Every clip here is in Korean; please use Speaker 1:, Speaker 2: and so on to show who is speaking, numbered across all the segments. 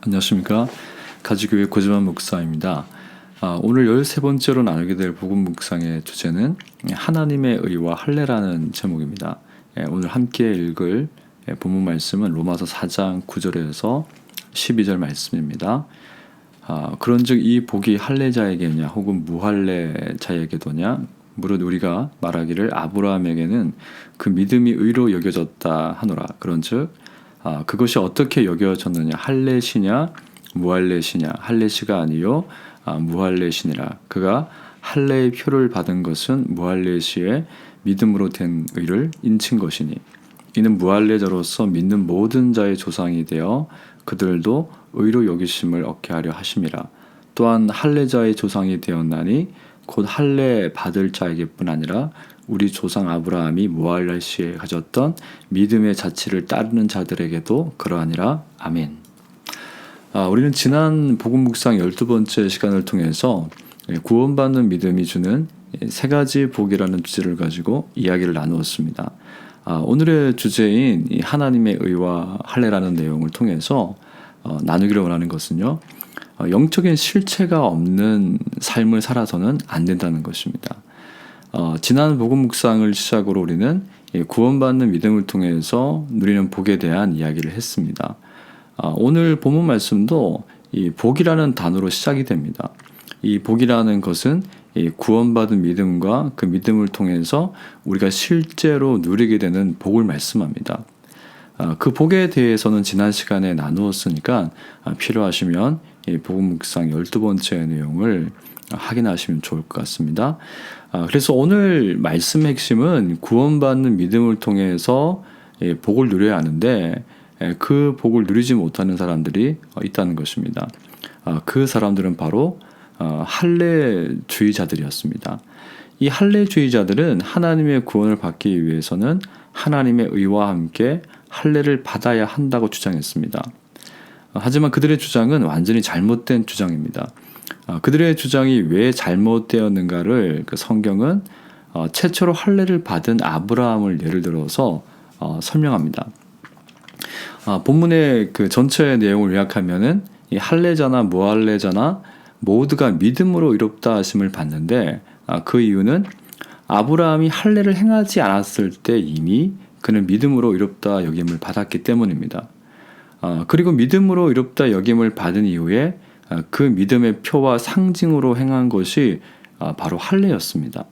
Speaker 1: 안녕하십니까. 가지교회 고지만 목사입니다. 오늘 13번째로 나누게 될 복음 묵상의 주제는 하나님의 의와 할례라는 제목입니다. 오늘 함께 읽을 본문 말씀은 로마서 4장 9절에서 12절 말씀입니다. 그런즉 이 복이 할례자에게냐 혹은 무할례자에게도냐 무릇 우리가 말하기를 아브라함에게는 그 믿음이 의로 여겨졌다 하노라. 그런즉 그것이 어떻게 여겨졌느냐 할례시냐 무할례시냐 할례시가 아니요 무할례시니라. 그가 할례의 표를 받은 것은 무할례시의 믿음으로 된 의를 인친 것이니 이는 무할례자로서 믿는 모든 자의 조상이 되어 그들도 의로 여기심을 얻게 하려 하심이라. 또한 할례자의 조상이 되었나니 곧 할례 받을 자에게뿐 아니라 우리 조상 아브라함이 무할례시에 가졌던 믿음의 자치를 따르는 자들에게도 그러하니라. 아멘. 우리는 지난 복음 묵상 12번째 시간을 통해서 구원받는 믿음이 주는 세 가지 복이라는 주제를 가지고 이야기를 나누었습니다. 오늘의 주제인 이 하나님의 의와 할례라는 내용을 통해서 나누기를 원하는 것은요, 영적인 실체가 없는 삶을 살아서는 안 된다는 것입니다. 지난 복음 묵상을 시작으로 우리는 구원받는 믿음을 통해서 누리는 복에 대한 이야기를 했습니다. 오늘 본문 말씀도 이 복이라는 단어로 시작이 됩니다. 이 복이라는 것은 이 구원받은 믿음과 그 믿음을 통해서 우리가 실제로 누리게 되는 복을 말씀합니다. 그 복에 대해서는 지난 시간에 나누었으니까 필요하시면 이 복음 묵상 12번째 내용을 확인하시면 좋을 것 같습니다. 그래서 오늘 말씀의 핵심은 구원받는 믿음을 통해서 복을 누려야 하는데 그 복을 누리지 못하는 사람들이 있다는 것입니다. 그 사람들은 바로 할례주의자들이었습니다. 이 할례주의자들은 하나님의 구원을 받기 위해서는 하나님의 의와 함께 할례를 받아야 한다고 주장했습니다. 하지만 그들의 주장은 완전히 잘못된 주장입니다. 그들의 주장이 왜 잘못되었는가를 성경은 최초로 할례를 받은 아브라함을 예를 들어서 설명합니다. 본문의 그 전체 내용을 요약하면은 이 할례자나 무할례자나 모두가 믿음으로 의롭다 하심을 받는데 그 이유는 아브라함이 할례를 행하지 않았을 때 이미 그는 믿음으로 의롭다 여김을 받았기 때문입니다. 그리고 믿음으로 의롭다 여김을 받은 이후에 그 믿음의 표와 상징으로 행한 것이 바로 할례였습니다.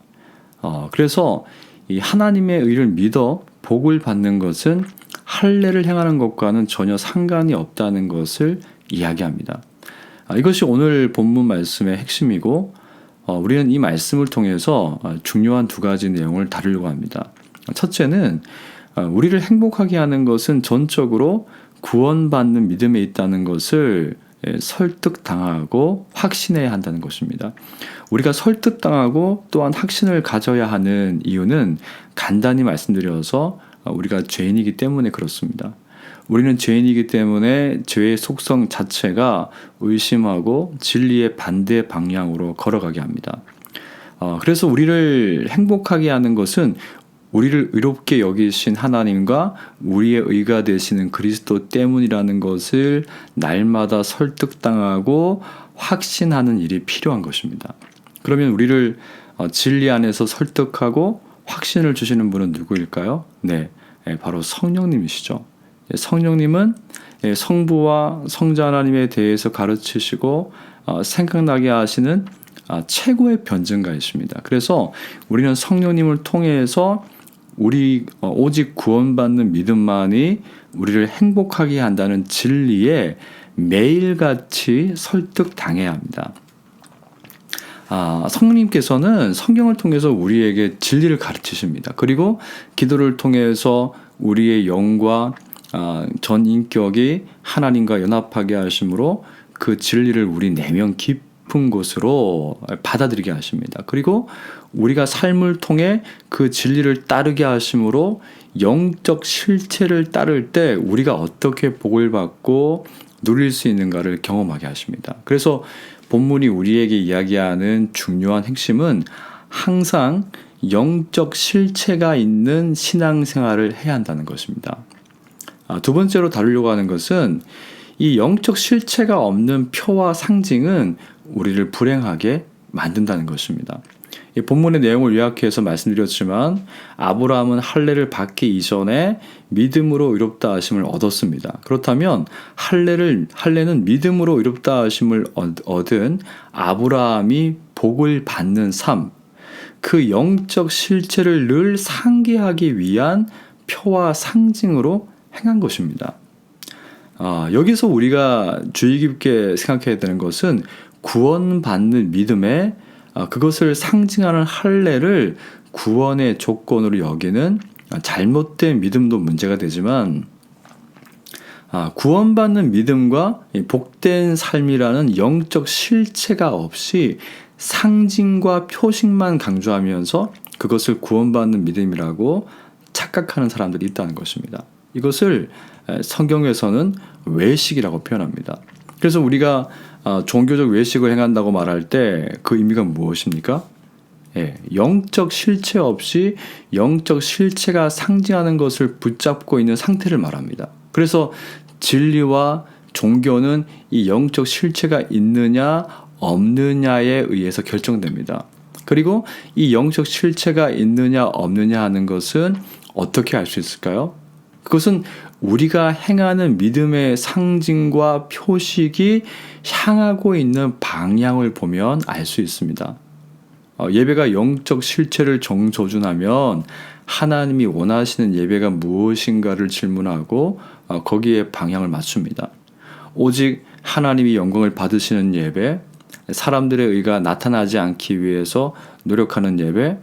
Speaker 1: 그래서 이 하나님의 의를 믿어 복을 받는 것은 할례를 행하는 것과는 전혀 상관이 없다는 것을 이야기합니다. 이것이 오늘 본문 말씀의 핵심이고 우리는 이 말씀을 통해서 중요한 두 가지 내용을 다루려고 합니다. 첫째는 우리를 행복하게 하는 것은 전적으로 구원받는 믿음에 있다는 것을 설득당하고 확신해야 한다는 것입니다. 우리가 설득당하고 또한 확신을 가져야 하는 이유는 간단히 말씀드려서 우리가 죄인이기 때문에 그렇습니다. 우리는 죄인이기 때문에 죄의 속성 자체가 의심하고 진리의 반대 방향으로 걸어가게 합니다. 그래서 우리를 행복하게 하는 것은 우리를 의롭게 여기신 하나님과 우리의 의가 되시는 그리스도 때문이라는 것을 날마다 설득당하고 확신하는 일이 필요한 것입니다. 그러면 우리를 진리 안에서 설득하고 확신을 주시는 분은 누구일까요? 네, 바로 성령님이시죠. 성령님은 성부와 성자 하나님에 대해서 가르치시고 생각나게 하시는 최고의 변증가이십니다. 그래서 우리는 성령님을 통해서 오직 구원받는 믿음만이 우리를 행복하게 한다는 진리에 매일같이 설득당해야 합니다. 성령님께서는 성경을 통해서 우리에게 진리를 가르치십니다. 그리고 기도를 통해서 우리의 영과 전 인격이 하나님과 연합하게 하심으로 그 진리를 우리 내면 깊은 곳으로 받아들이게 하십니다. 그리고 우리가 삶을 통해 그 진리를 따르게 하심으로 영적 실체를 따를 때 우리가 어떻게 복을 받고 누릴 수 있는가를 경험하게 하십니다. 그래서 본문이 우리에게 이야기하는 중요한 핵심은 항상 영적 실체가 있는 신앙생활을 해야 한다는 것입니다. 두 번째로 다루려고 하는 것은 이 영적 실체가 없는 표와 상징은 우리를 불행하게 만든다는 것입니다. 이 본문의 내용을 요약해서 말씀드렸지만 아브라함은 할례를 받기 이전에 믿음으로 의롭다 하심을 얻었습니다. 그렇다면 할례는 믿음으로 의롭다 하심을 얻은 아브라함이 복을 받는 삶, 그 영적 실체를 늘 상기하기 위한 표와 상징으로 행한 것입니다. 여기서 우리가 주의 깊게 생각해야 되는 것은 구원받는 믿음에 그것을 상징하는 할례를 구원의 조건으로 여기는 잘못된 믿음도 문제가 되지만 구원받는 믿음과 복된 삶이라는 영적 실체가 없이 상징과 표식만 강조하면서 그것을 구원받는 믿음이라고 착각하는 사람들이 있다는 것입니다. 이것을 성경에서는 외식이라고 표현합니다. 그래서 우리가 종교적 외식을 행한다고 말할 때 그 의미가 무엇입니까? 영적 실체 없이 영적 실체가 상징하는 것을 붙잡고 있는 상태를 말합니다. 그래서 진리와 종교는 이 영적 실체가 있느냐 없느냐에 의해서 결정됩니다. 그리고 이 영적 실체가 있느냐 없느냐 하는 것은 어떻게 알 수 있을까요? 그것은 우리가 행하는 믿음의 상징과 표식이 향하고 있는 방향을 보면 알 수 있습니다. 예배가 영적 실체를 정조준하면 하나님이 원하시는 예배가 무엇인가를 질문하고 거기에 방향을 맞춥니다. 오직 하나님이 영광을 받으시는 예배, 사람들의 의가 나타나지 않기 위해서 노력하는 예배,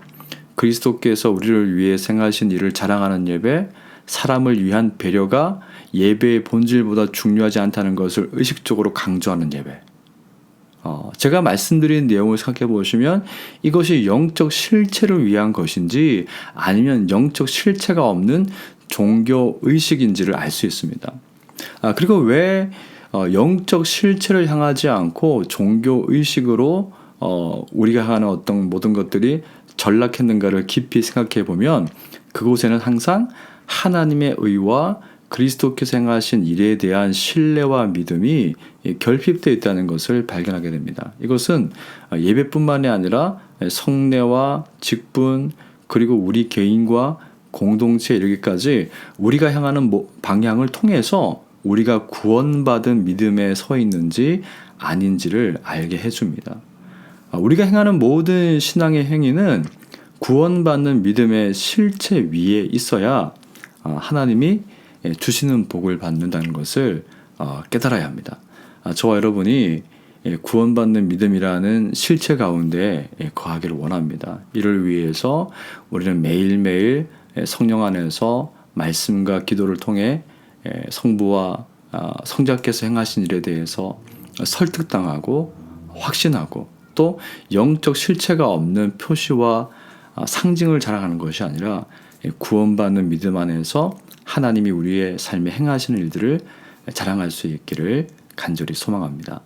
Speaker 1: 그리스도께서 우리를 위해 행하신 일을 자랑하는 예배, 사람을 위한 배려가 예배의 본질보다 중요하지 않다는 것을 의식적으로 강조하는 예배. 제가 말씀드린 내용을 생각해 보시면 이것이 영적 실체를 위한 것인지 아니면 영적 실체가 없는 종교 의식인지를 알 수 있습니다. 그리고 왜 영적 실체를 향하지 않고 종교 의식으로 우리가 하는 어떤 모든 것들이 전락했는가를 깊이 생각해 보면 그곳에는 항상 하나님의 의와 그리스도께서 행하신 일에 대한 신뢰와 믿음이 결핍되어 있다는 것을 발견하게 됩니다. 이것은 예배뿐만이 아니라 성례와 직분 그리고 우리 개인과 공동체에 이르기까지 우리가 향하는 방향을 통해서 우리가 구원받은 믿음에 서 있는지 아닌지를 알게 해줍니다. 우리가 행하는 모든 신앙의 행위는 구원받는 믿음의 실체 위에 있어야 하나님이 주시는 복을 받는다는 것을 깨달아야 합니다. 저와 여러분이 구원받는 믿음이라는 실체 가운데 거하기를 원합니다. 이를 위해서 우리는 매일매일 성령 안에서 말씀과 기도를 통해 성부와 성자께서 행하신 일에 대해서 설득당하고 확신하고 또 영적 실체가 없는 표시와 상징을 자랑하는 것이 아니라 구원받는 믿음 안에서 하나님이 우리의 삶에 행하시는 일들을 자랑할 수 있기를 간절히 소망합니다.